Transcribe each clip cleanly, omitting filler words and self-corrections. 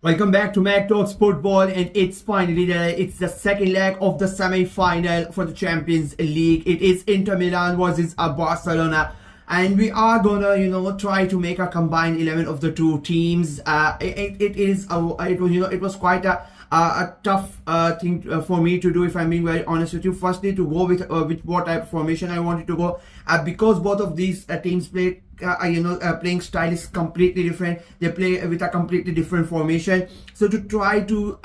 Welcome back to Mac Talks Football, and it's finally there. It's the second leg of the semi-final for the Champions League. It is Inter Milan versus Barcelona, and we are gonna try to make a combined 11 of the two teams. It was quite a tough thing for me to do, if I'm being very honest with you. Firstly, to go with what type of formation I wanted to go, because both of these teams play playing style is completely different. They play with a completely different formation, so to try to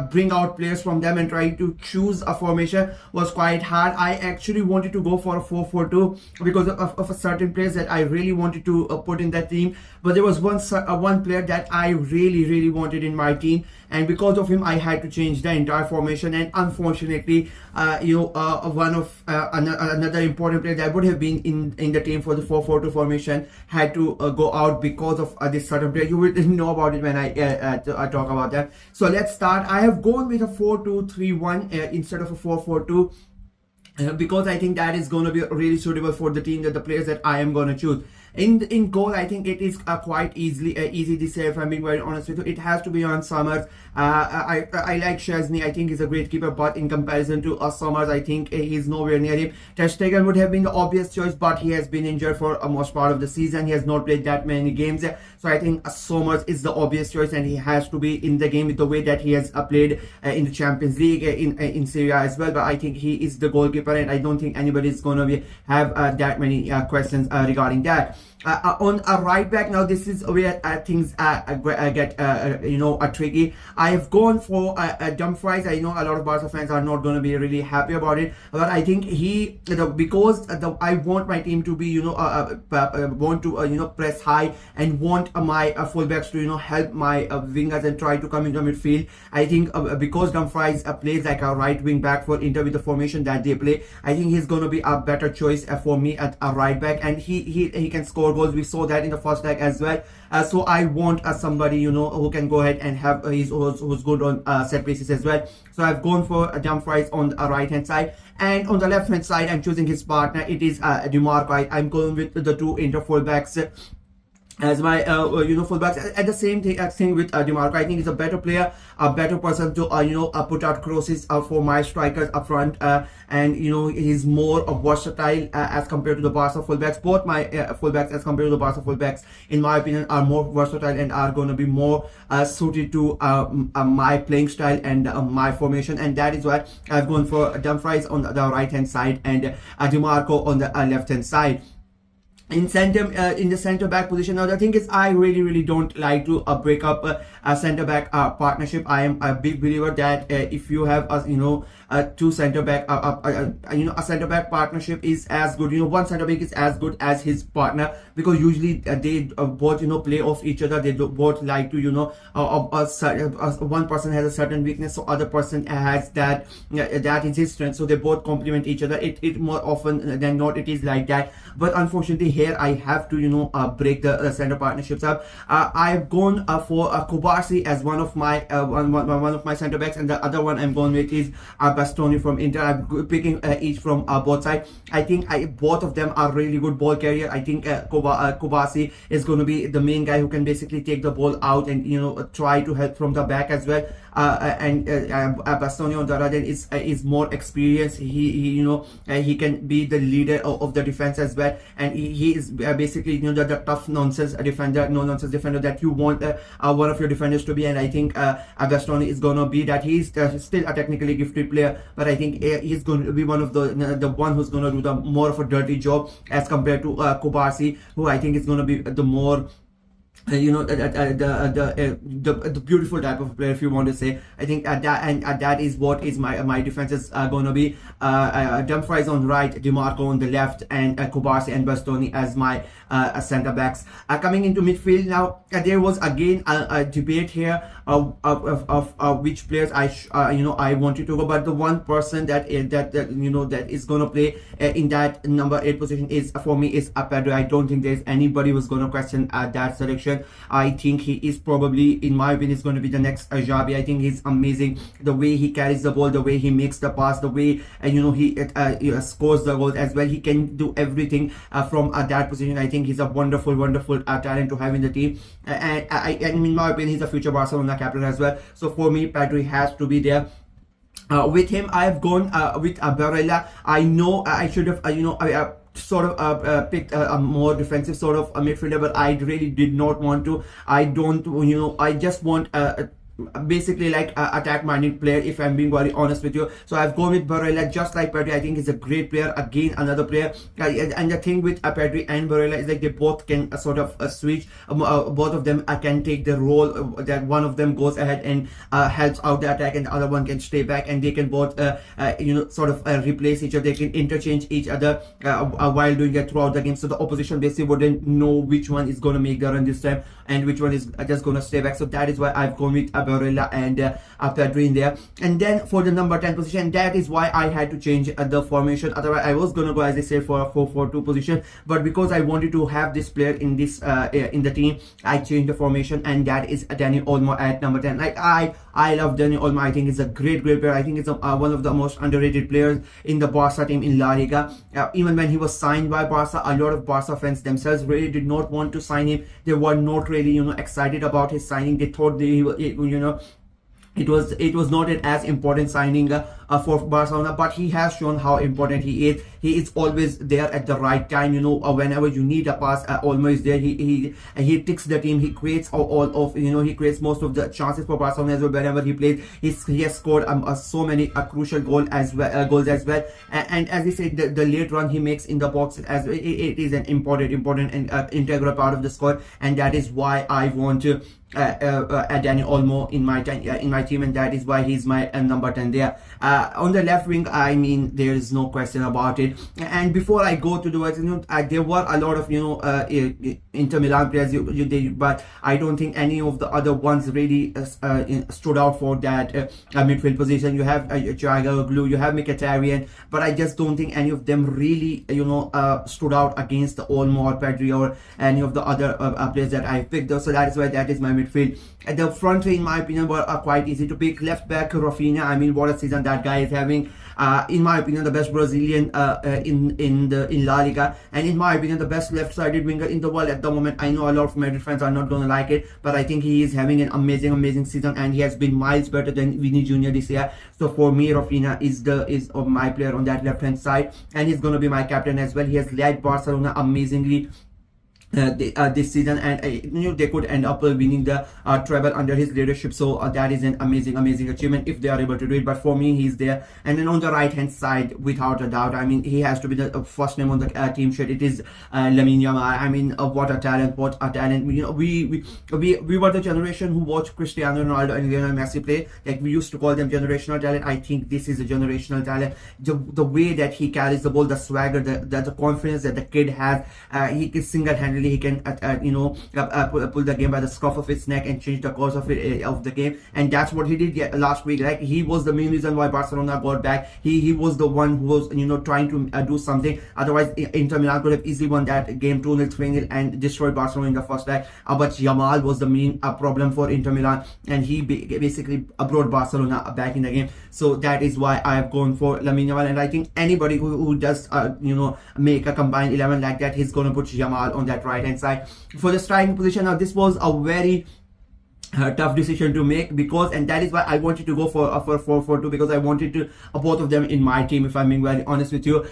bring out players from them and try to choose a formation was quite hard. I actually wanted to go for a 4-4-2 because of a certain players that I really wanted to put in that team, but there was one player that I really wanted in my team, and because of him I had to change the entire formation. And unfortunately, another important player that would have been in the team for the 4-4-2 formation had to go out because of this certain player. You will know about it when I talk about that. So let's start. I have gone with a 4-2-3-1 instead of a 4-4-2 because I think that is going to be really suitable for the team, that the players that I am going to choose. In goal, I think it is quite easy this year, if I'm being very honest with you. It has to be on Summers. I like Szczesny. I think he's a great keeper, but in comparison to Summers, I think he's nowhere near him. Ter Stegen would have been the obvious choice, but he has been injured for most part of the season. He has not played that many games, so I think Summers is the obvious choice, and he has to be in the game with the way that he has played in the Champions League, in Syria as well. But I think he is the goalkeeper, and I don't think anybody is going to have that many questions regarding that. On a right back, now this is where things get tricky. I have gone for Dumfries. I know a lot of Barca fans are not going to be really happy about it, but I think because I want my team to be press high, and want my fullbacks to help my wingers and try to come into midfield. I think because Dumfries plays like a right wing back for Inter with the formation that they play, I think he's going to be a better choice for me at a right back, and he can score goals. We saw that in the first leg as well. So I want somebody who can go ahead and have who's good on set pieces as well. So I've gone for Dumfries on the right hand side, and on the left hand side I'm choosing his partner. It is DiMarco. I'm going with the two Inter fullbacks as my fullbacks. At the same thing with DiMarco. I think he's a better player, a better person to put out crosses for my strikers up front, and he's more versatile as compared to the Barca fullbacks. Both my fullbacks as compared to the Barca fullbacks, in my opinion, are more versatile and are going to be more suited to my playing style and my formation, and that is why I've gone for Dumfries on the right hand side and DiMarco on the left hand side. In the center back position, now the thing is, I really don't like to break up a center back partnership. I am a big believer that if you have two center back a center back partnership is as good, one center back is as good as his partner, because usually they both play off each other. They both like to one person has a certain weakness, so other person has that is his strength, so they both complement each other. It more often than not it is like that, but unfortunately here I have to break the center partnerships up. I've gone for Kubarsi as one of my center backs, and the other one I'm going with is Bastoni from Inter. I'm picking each from both sides. I think both of them are really good ball carrier. I think Kubarsi is going to be the main guy who can basically take the ball out and try to help from the back as well. And Bastoni on the other end is more experienced. He can be the leader of the defense as well, and he is basically the tough nonsense defender, no nonsense defender that you want one of your defenders to be. And I think Bastoni is going to be that. He's still a technically gifted player, but I think he's going to be one of the one who's going to do the more of a dirty job as compared to Kubarsi, who I think is going to be the more the beautiful type of player, if you want to say. I think that is what is my defense is going to be. Dumfries on right, DiMarco on the left, and Kubarsi and Bastoni as my center backs. Coming into midfield now, there was again a debate here of which players I wanted to go, but the one person that is going to play in that number 8 position is for me is Pedro. I don't think there's anybody who's going to question that selection. position. I think he is probably, in my opinion, is going to be the next Xavi. I think he's amazing. The way he carries the ball, the way he makes the pass, the way he scores the goals as well. He can do everything from that position. I think he's a wonderful, wonderful talent to have in the team. And in my opinion, he's a future Barcelona captain as well. So for me, Pedri has to be there. With him, I have gone with Barella. I know I should have, sort of picked a more defensive sort of a midfielder, but I really did not want to. I don't, I just want basically like attack-minded player, if I'm being very honest with you. So I've gone with Barella, just like Pedri. I think he's a great player. Again, another player. And the thing with Pedri and Barella is like they both can sort of switch. Both of them can take the role that one of them goes ahead and helps out the attack, and the other one can stay back, and they can both sort of replace each other. They can interchange each other while doing it throughout the game. So the opposition basically wouldn't know which one is going to make the run this time and which one is just going to stay back. So that is why I've gone with Barella and Pedri in there. And then for the number 10 position, that is why I had to change the formation. Otherwise, I was going to go, as I said, for a 4-4-2 position. But because I wanted to have this player in this in the team, I changed the formation, and that is Dani Olmo at number 10. Like I love Dani Olmo. I think he's a great player. I think he's one of the most underrated players in the Barca team in La Liga. Even when he was signed by Barca, a lot of Barca fans themselves really did not want to sign him. They were not really excited about his signing. They thought it was not an as important signing for Barcelona, but he has shown how important he is. He is always there at the right time. Whenever you need a pass, Olmo is there. He ticks the team. He creates he creates most of the chances for Barcelona as well. Whenever he plays, he has scored so many crucial goals as well. And as we said, the late run he makes in the box as well, it is an important and integral part of the squad, and that is why I want to Dani Olmo in my team, and that is why he's my number 10 there. On the left wing, I mean, there is no question about it. And before I go to the words, there were a lot of Inter Milan players, but I don't think any of the other ones really stood out for that midfield position. You have Thiago, you have Mkhitaryan, but I just don't think any of them really stood out against the Olmo or Pedri or any of the other players that I picked. So that is why that is my midfield. At the front three, in my opinion, were quite easy to pick. Left back, Rafinha. I mean, what a season that guy is having. In my opinion, the best Brazilian in La Liga, and in my opinion, the best left-sided winger in the world at the moment. I know a lot of Madrid fans are not gonna like it, but I think he is having an amazing season, and he has been miles better than Vini Jr. this year. So for me, Rafinha is my player on that left-hand side, and he's gonna be my captain as well. He has led Barcelona amazingly this season, and they could end up winning the treble under his leadership. So that is an amazing achievement if they are able to do it. But for me, he's there. And then on the right hand side, without a doubt, I mean, he has to be the first name on the team sheet. It is Lamine Yamal. I mean, what a talent! We were the generation who watched Cristiano Ronaldo and Lionel Messi play. Like, we used to call them generational talent. I think this is a generational talent. The way that he carries the ball, the swagger, the confidence that the kid has, he is single-handedly, he can pull the game by the scruff of his neck and change the course of the game, and that's what he did last week. Like, he was the main reason why Barcelona got back. He was the one who was trying to do something. Otherwise, Inter Milan could have easily won that game 2-0, 3-0 and destroyed Barcelona in the first leg. But Yamal was the main problem for Inter Milan, and he basically brought Barcelona back in the game. So that is why I have gone for Lamine Yamal, and I think anybody who does make a combined 11 like that, he's going to put Yamal on that right hand side. For the striking position, now this was a very tough decision to make, and that is why I wanted to go for a 4-4-2, because I wanted to both of them in my team, if I'm being very honest with you.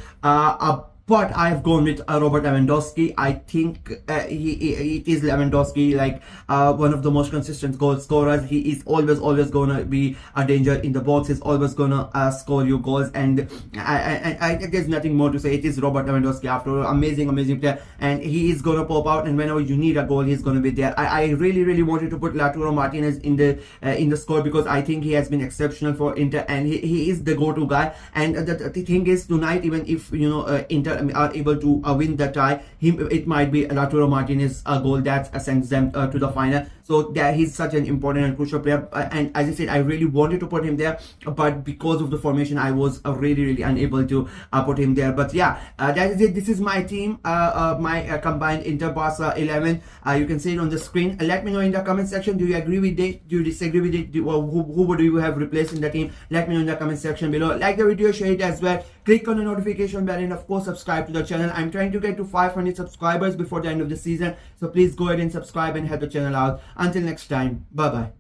But I have gone with Robert Lewandowski. I think it is Lewandowski, like one of the most consistent goal scorers. He is always going to be a danger in the box. He's always going to score you goals, and I there's nothing more to say. It is Robert Lewandowski, after all. Amazing player, and he is going to pop out, and whenever you need a goal, he's going to be there. I really wanted to put Lautaro Martinez in the score, because I think he has been exceptional for Inter, and he is the go-to guy. And the thing is, tonight, even if Inter are able to win the tie, it might be Lautaro Martinez goal that sends them to the final. So So that he's such an important and crucial player. And as I said, I really wanted to put him there, but because of the formation, I was really unable to put him there. But yeah, that is it. This is my team, my combined Inter Barca 11. You can see it on the screen. Let me know in the comment section. Do you agree with it? Do you disagree with it? Who would you have replaced in the team? Let me know in the comment section below. Like the video, share it as well. Click on the notification bell and of course subscribe to the channel. I'm trying to get to 500 subscribers before the end of the season. So please go ahead and subscribe and help the channel out. Until next time, bye bye.